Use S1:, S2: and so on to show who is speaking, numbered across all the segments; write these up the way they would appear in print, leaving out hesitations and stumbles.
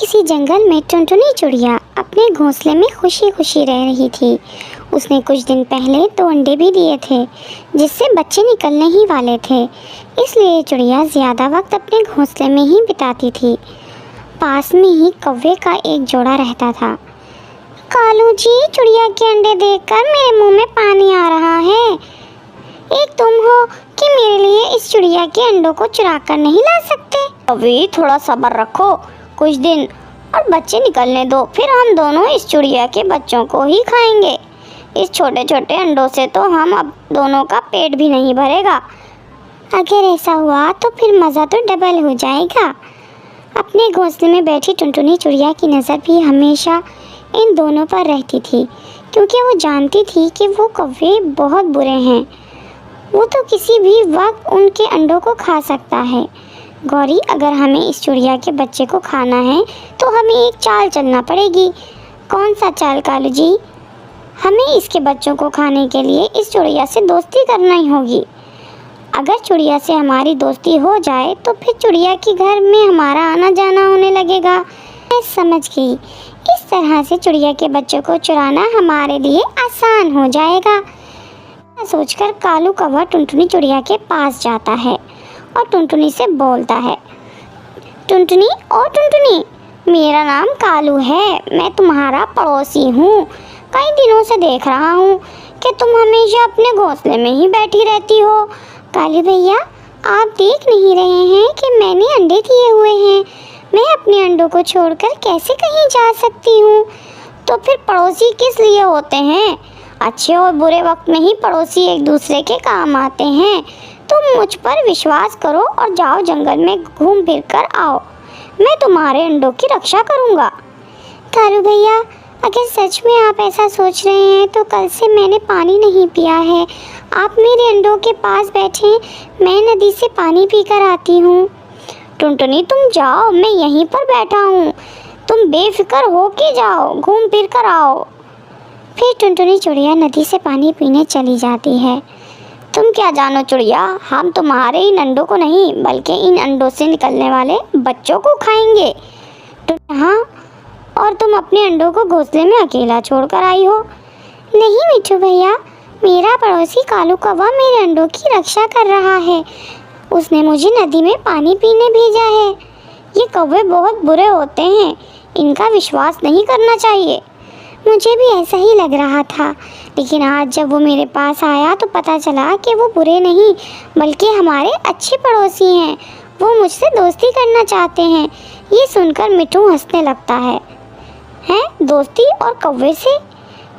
S1: किसी जंगल में टुनटुनी चिड़िया अपने घोंसले में खुशी खुशी रह रही थी। उसने कुछ दिन पहले 2 अंडे भी दिए थे, जिससे बच्चे निकलने ही वाले थे। इसलिए चिड़िया ज़्यादा वक्त अपने घोंसले में ही बिताती थी। पास में ही कौवे का एक जोड़ा रहता था। कालू जी, चिड़िया के अंडे देखकर मेरे मुंह में पानी आ रहा है। एक तुम हो कि मेरे लिए इस चिड़िया के अंडों को चुरा कर नहीं ला सकते?
S2: अभी थोड़ा सब्र रखो, कुछ दिन और बच्चे निकलने दो, फिर हम दोनों इस चिड़िया के बच्चों को ही खाएंगे। इस छोटे छोटे अंडों से तो हम अब दोनों का पेट भी नहीं भरेगा।
S1: अगर ऐसा हुआ तो फिर मज़ा तो डबल हो जाएगा। अपने घोंसले में बैठी टुनटुनी चिड़िया की नज़र भी हमेशा इन दोनों पर रहती थी, क्योंकि वो जानती थी कि वो कौवे बहुत बुरे हैं। वो तो किसी भी वक्त उनके अंडों को खा सकता है। गौरी, अगर हमें इस चिड़िया के बच्चे को खाना है तो हमें एक चाल चलना पड़ेगी। कौन सा चाल कालू जी? हमें इसके बच्चों को खाने के लिए इस चिड़िया से दोस्ती करना ही होगी। अगर चिड़िया से हमारी दोस्ती हो जाए तो फिर चिड़िया के घर में हमारा आना जाना होने लगेगा। मैं समझ गई, इस तरह से चिड़िया के बच्चों को चुराना हमारे लिए आसान हो जाएगा। सोचकर कालू कौवा टुनटुनी चिड़िया के पास जाता है और टुनटुनी से बोलता है, टुनटुनी ओ टुनटुनी, मेरा नाम कालू है, मैं तुम्हारा पड़ोसी हूँ। कई दिनों से देख रहा हूँ कि तुम हमेशा अपने घोंसले में ही बैठी रहती हो। कालू भैया, आप देख नहीं रहे हैं कि मैंने अंडे दिए हुए हैं। मैं अपने अंडों को छोड़कर कैसे कहीं जा सकती हूँ? तो फिर पड़ोसी किस लिए होते हैं? अच्छे और बुरे वक्त में ही पड़ोसी एक दूसरे के काम आते हैं। तुम मुझ पर विश्वास करो और जाओ जंगल में घूम फिर कर आओ। मैं तुम्हारे अंडों की रक्षा करूँगा। कालू भैया, अगर सच में आप ऐसा सोच रहे हैं तो कल से मैंने पानी नहीं पिया है। आप मेरे अंडों के पास बैठें, मैं नदी से पानी पीकर आती हूँ।
S2: टुनटुनी, तुम जाओ, मैं यहीं पर बैठा हूँ। तुम बेफिक्र हो के जाओ, घूम फिर कर आओ।
S1: फिर टुनटुनी चिड़िया नदी से पानी पीने चली जाती है।
S2: तुम क्या जानो चिड़िया, हम तुम्हारे इन अंडों को नहीं बल्कि इन अंडों से निकलने वाले बच्चों को खाएंगे।
S1: हाँ,
S2: और तुम अपने अंडों को घोंसले में अकेला छोड़कर आई हो।
S1: नहीं मिट्ठू भैया, मेरा पड़ोसी कालू कौवा मेरे अंडों की रक्षा कर रहा है। उसने मुझे नदी में पानी पीने भेजा है।
S2: ये कौवे बहुत बुरे होते हैं, इनका विश्वास नहीं करना चाहिए।
S1: मुझे भी ऐसा ही लग रहा था, लेकिन आज जब वो मेरे पास आया तो पता चला कि वो बुरे नहीं बल्कि हमारे अच्छे पड़ोसी हैं। वो मुझसे दोस्ती करना चाहते हैं। ये सुनकर मिट्ठू हंसने लगता है।
S2: हैं, दोस्ती और कौवे से?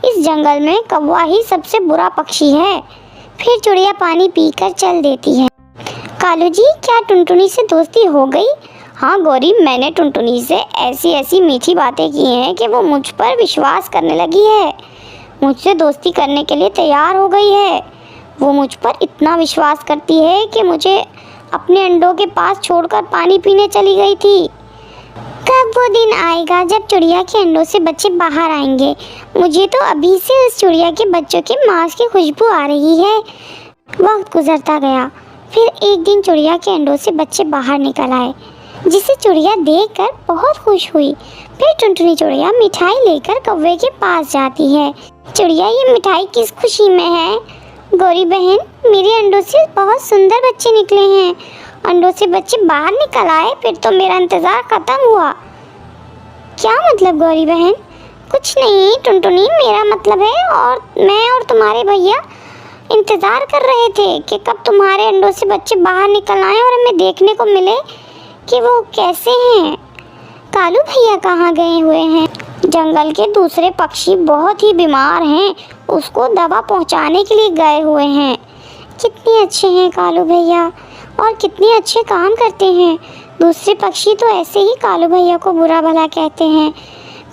S2: इस जंगल में कौवा ही सबसे बुरा पक्षी है।
S1: फिर चिड़िया पानी पीकर चल देती है।
S2: कालू जी, क्या टुनटुनी से दोस्ती हो गई? हाँ गौरी, मैंने टुनटुनी से ऐसी ऐसी मीठी बातें की हैं कि वो मुझ पर विश्वास करने लगी है, मुझसे दोस्ती करने के लिए तैयार हो गई है। वो मुझ पर इतना विश्वास करती है कि मुझे अपने अंडों के पास छोड़कर पानी पीने चली गई थी।
S1: कब वो दिन आएगा जब चिड़िया के अंडों से बच्चे बाहर आएंगे? मुझे तो अभी से उस चिड़िया के बच्चों के मांस की खुशबू आ रही है। वक्त गुजरता गया। फिर एक दिन चिड़िया के अंडों से बच्चे बाहर निकल आए, जिसे चिड़िया देखकर बहुत खुश हुई। फिर टुनटुनी चिड़िया मिठाई लेकर कौवे के पास जाती है। चिड़िया, ये मिठाई किस खुशी में है?
S2: गौरी बहन, मेरे अंडों से बहुत सुंदर बच्चे निकले हैं। अंडों से बच्चे बाहर निकल आए, फिर तो मेरा इंतज़ार ख़त्म हुआ।
S1: क्या मतलब गौरी बहन?
S2: कुछ नहीं टुनटुनी, मेरा मतलब है और मैं और तुम्हारे भैया इंतज़ार कर रहे थे कि कब तुम्हारे अंडों से बच्चे बाहर निकल आए और हमें देखने को मिले कि वो कैसे हैं।
S1: कालू भैया कहाँ गए हुए हैं?
S2: जंगल के दूसरे पक्षी बहुत ही बीमार हैं, उसको दवा पहुंचाने के लिए गए हुए हैं।
S1: कितने अच्छे हैं कालू भैया, और कितने अच्छे काम करते हैं। दूसरे पक्षी तो ऐसे ही कालू भैया को बुरा भला कहते हैं।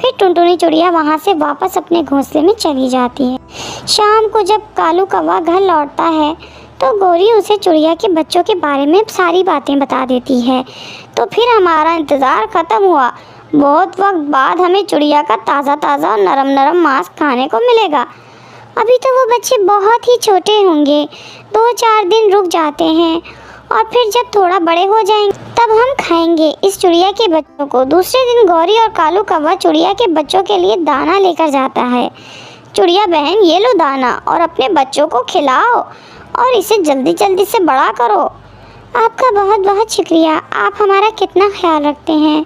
S2: फिर टुनटुनी चिड़िया वहाँ से वापस अपने घोंसले में चली जाती है।
S1: शाम को जब कालू कौवा घर लौटता है तो गौरी उसे चिड़िया के बच्चों के बारे में सारी बातें बता देती है।
S2: तो फिर हमारा इंतज़ार ख़त्म हुआ। बहुत वक्त बाद हमें चिड़िया का ताज़ा ताज़ा और नरम नरम मांस खाने को मिलेगा।
S1: अभी तो वो बच्चे बहुत ही छोटे होंगे, 2-4 दिन रुक जाते हैं और फिर जब थोड़ा बड़े हो जाएंगे तब हम खाएंगे इस चिड़िया के बच्चों को। दूसरे दिन गौरी और कालू कौवा चिड़िया के बच्चों के लिए दाना लेकर जाता है। चिड़िया बहन, ये लो दाना और अपने बच्चों को खिलाओ और इसे जल्दी जल्दी से बड़ा करो। आपका बहुत बहुत शुक्रिया, आप हमारा कितना ख्याल रखते हैं।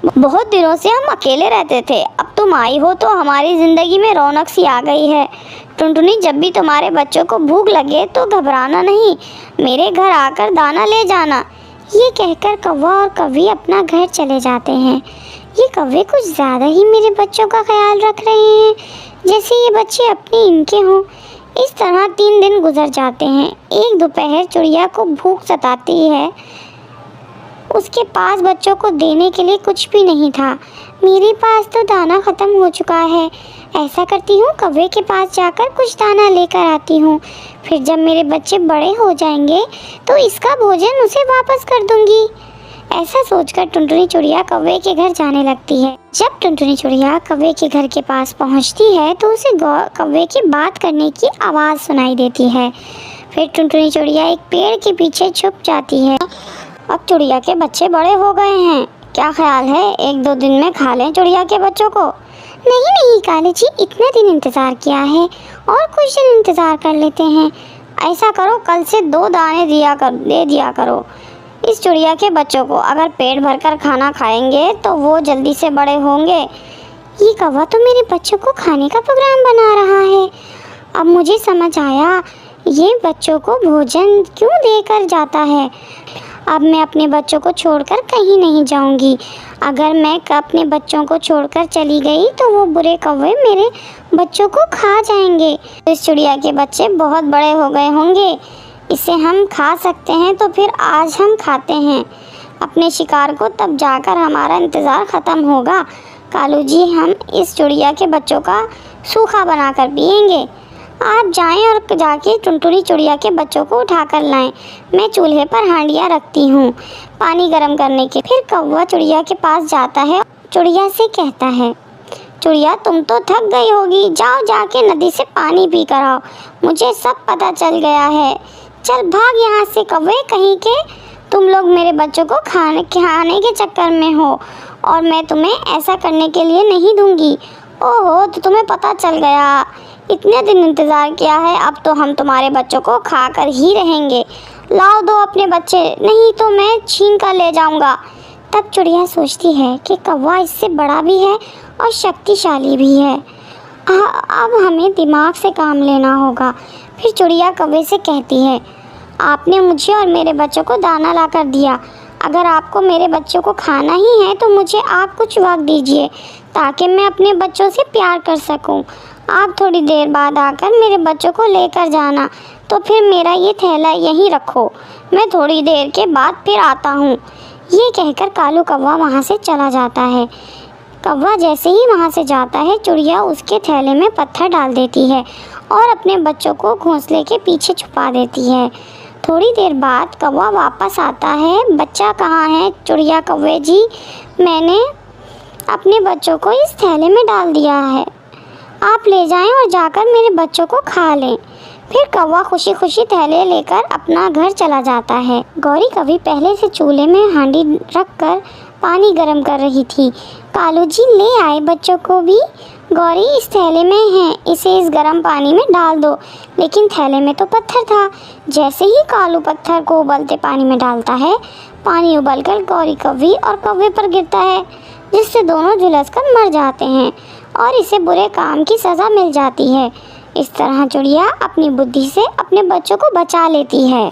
S1: बहुत दिनों से हम अकेले रहते थे, अब तुम आई हो तो हमारी ज़िंदगी में रौनक सी आ गई है। टुनटुनी, जब भी तुम्हारे बच्चों को भूख लगे तो घबराना नहीं, मेरे घर आकर दाना ले जाना। ये कहकर कौवा और कौवी अपना घर चले जाते हैं। ये कौवे कुछ ज़्यादा ही मेरे बच्चों का ख्याल रख रहे हैं, जैसे ये बच्चे अपने इनके हों। इस तरह 3 दिन गुजर जाते हैं। एक दोपहर चिड़िया को भूख सताती है। उसके पास बच्चों को देने के लिए कुछ भी नहीं था। मेरे पास तो दाना ख़त्म हो चुका है। ऐसा करती हूँ, कौवे के पास जाकर कुछ दाना लेकर आती हूँ। फिर जब मेरे बच्चे बड़े हो जाएंगे तो इसका भोजन उसे वापस कर दूँगी। ऐसा सोचकर टुनटुनी चिड़िया कौवे के घर जाने लगती है। जब टुनटुनी चिड़िया कौवे के घर के पास पहुँचती है तो उसे कौवे की बात करने की आवाज़ सुनाई देती है। फिर टुनटुनी चिड़िया एक पेड़ के पीछे छुप जाती है। अब चिड़िया के बच्चे बड़े हो गए हैं, क्या ख्याल है 1-2 दिन में खा लें चिड़िया के बच्चों को? नहीं नहीं कालू जी, इतने दिन इंतज़ार किया है और कुछ दिन इंतज़ार कर लेते हैं। ऐसा करो, कल से 2 दाने दे दिया करो इस चिड़िया के बच्चों को। अगर पेट भरकर खाना खाएंगे तो वो जल्दी से बड़े होंगे। ये कौवा तो मेरे बच्चों को खाने का प्रोग्राम बना रहा है। अब मुझे समझ आया ये बच्चों को भोजन क्यों देकर जाता है। अब मैं अपने बच्चों को छोड़कर कहीं नहीं जाऊंगी। अगर मैं अपने बच्चों को छोड़कर चली गई तो वो बुरे कौवे मेरे बच्चों को खा जाएंगे। इस चिड़िया के बच्चे बहुत बड़े हो गए होंगे, इसे हम खा सकते हैं, तो फिर आज हम खाते हैं अपने शिकार को, तब जाकर हमारा इंतज़ार ख़त्म होगा। कालू जी, हम इस चिड़िया के बच्चों का सूखा बनाकर पिएंगे। आप जाएं और जाके टुनटुनी चिड़िया के बच्चों को उठा कर लाएं। मैं चूल्हे पर हांडियाँ रखती हूँ पानी गर्म करने के। फिर कौवा चिड़िया के पास जाता है, चिड़िया से कहता है, चिड़िया तुम तो थक गई होगी, जाओ जाके नदी से पानी पी कर आओ। मुझे सब पता चल गया है, चल भाग यहाँ से कौवे कहीं के। तुम लोग मेरे बच्चों को खाने के चक्कर में हो और मैं तुम्हें ऐसा करने के लिए नहीं दूँगी। ओहो, तो तुम्हें पता चल गया, इतने दिन इंतज़ार किया है, अब तो हम तुम्हारे बच्चों को खा कर ही रहेंगे। लाओ दो अपने बच्चे, नहीं तो मैं छीन कर ले जाऊंगा। तब चिड़िया सोचती है कि कौवा इससे बड़ा भी है और शक्तिशाली भी है। अब हमें दिमाग से काम लेना होगा। फिर चिड़िया कौवे से कहती है, आपने मुझे और मेरे बच्चों को दाना ला कर दिया, अगर आपको मेरे बच्चों को खाना ही है तो मुझे आप कुछ वक्त दीजिए ताकि मैं अपने बच्चों से प्यार कर सकूं। आप थोड़ी देर बाद आकर मेरे बच्चों को लेकर जाना, तो फिर मेरा ये थैला यहीं रखो, मैं थोड़ी देर के बाद फिर आता हूँ। ये कहकर कालू कौवा वहाँ से चला जाता है। कौवा जैसे ही वहाँ से जाता है, चिड़िया उसके थैले में पत्थर डाल देती है और अपने बच्चों को घोंसले के पीछे छुपा देती है। थोड़ी देर बाद कौवा वापस आता है। बच्चा कहाँ है? चिड़िया कौवे जी, मैंने अपने बच्चों को इस थैले में डाल दिया है, आप ले जाएं और जाकर मेरे बच्चों को खा लें। फिर कौवा खुशी खुशी थैले लेकर अपना घर चला जाता है। गौरी कभी पहले से चूल्हे में हांडी रखकर पानी गर्म कर रही थी। कालू जी ले आए बच्चों को भी। गौरी, इस थैले में है, इसे इस गर्म पानी में डाल दो। लेकिन थैले में तो पत्थर था। जैसे ही कालू पत्थर को उबलते पानी में डालता है, पानी उबलकर गौरी कौवी और कौवे पर गिरता है, जिससे दोनों झुलसकर मर जाते हैं और इसे बुरे काम की सज़ा मिल जाती है। इस तरह चिड़िया अपनी बुद्धि से अपने बच्चों को बचा लेती है।